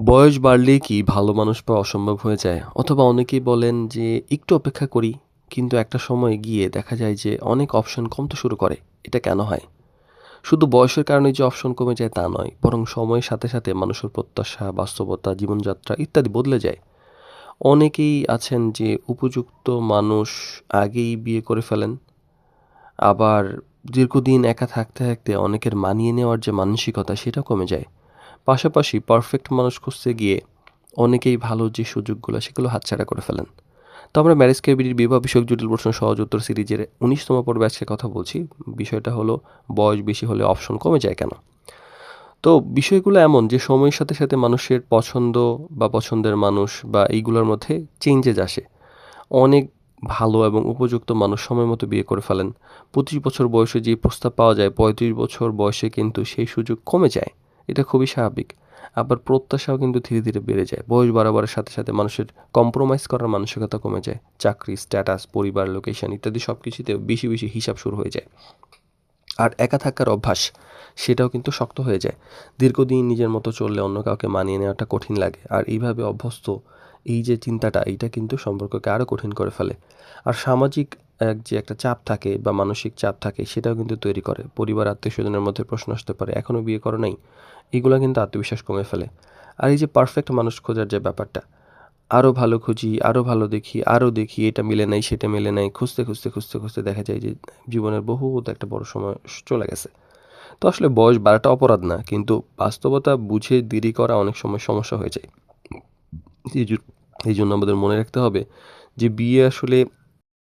বয়স বাড়লেই কি ভালো মানুষ পাওয়া অসম্ভব হয়ে যায়? অথবা অনেকেই বলেন যে একটু অপেক্ষা করি, কিন্তু একটা সময় গিয়ে দেখা যায় যে অনেক অপশন কমতে শুরু করে। এটা কেন হয়? শুধু বয়সের কারণেই যে অপশন কমে যায় তা নয়, বরং সময়ের সাথে সাথে মানুষের প্রত্যাশা, বাস্তবতা, জীবনযাত্রা ইত্যাদি বদলে যায়। অনেকেই আছেন যে উপযুক্ত মানুষ আগেই বিয়ে করে ফেলেন। আবার দীর্ঘদিন একা থাকতে থাকতে অনেকের মানিয়ে নেওয়ার যে মানসিকতা সেটা কমে যায়। পাশাপাশি পারফেক্ট মানুষ খুঁজতে গিয়ে অনেকেই ভালো যে সুযোগগুলো সেগুলো হাতছাড়া করে ফেলেন। তো আমরা ম্যারেজ ক্যারিবিটির বিবাহ বিষয়ক জটিল প্রশ্ন সহজ উত্তর সিরিজের ১৯তম পর্বে আজকে কথা বলছি। বিষয়টা হলো বয়স বেশি হলে অপশন কমে যায় কেন? তো বিষয়গুলো এমন যে সময়ের সাথে সাথে মানুষের পছন্দ বা পছন্দের মানুষ বা এইগুলোর মধ্যে চেঞ্জেস আসে। অনেক ভালো এবং উপযুক্ত মানুষ সময় মতো বিয়ে করে ফেলেন। ২৫ বছর বয়সে যে প্রস্তাব পাওয়া যায় ৩৫ বছর বয়সে কিন্তু সেই সুযোগ কমে যায়। এটা খুবই স্বাভাবিক। আবার প্রত্যাশাও কিন্তু ধীরে ধীরে বেড়ে যায়। বয়স বাড়ার সাথে সাথে মানুষের কম্প্রোমাইজ করার মানসিকতা কমে যায়। চাকরি, স্ট্যাটাস, পরিবার, লোকেশন ইত্যাদি সবকিছুতে বেশি বেশি হিসাব শুরু হয়ে যায়। আর একা থাকার অভ্যাস সেটাও কিন্তু শক্ত হয়ে যায়। দীর্ঘদিন নিজের মতো চললে অন্য কাউকে মানিয়ে নেওয়াটা কঠিন লাগে। আর এইভাবে অভ্যস্ত এই যে চিন্তাটা এইটা কিন্তু সম্পর্ককে আরও কঠিন করে ফেলে। আর সামাজিক যে একটা চাপ থাকে বা মানসিক চাপ থাকে সেটাও কিন্তু তৈরি করে। পরিবার, আত্মীয়স্বজনের মধ্যে প্রশ্ন আসতে পারে, "এখনো বিয়ে করো নাই?" এগুলা কিন্তু আত্মবিশ্বাস কমে ফেলে। আর এই যে পারফেক্ট মানুষ খোঁজার যে ব্যাপারটা, আরও ভালো খুঁজি, আরও ভালো দেখি, আরও দেখি, এটা মিলে নাই, সেটা মিলে নাই। খুঁজতে দেখা যায় যে জীবনের বহুত একটা বড় সময় চলে গেছে। তো আসলে বয়স বাড়াটা অপরাধ না। কিন্তু বাস্তবতা বুঝে দেরি করা অনেক সময় সমস্যা হয়ে যায়। এইজ এইজন্য আমাদের মনে রাখতে হবে যে বিয়ে আসলে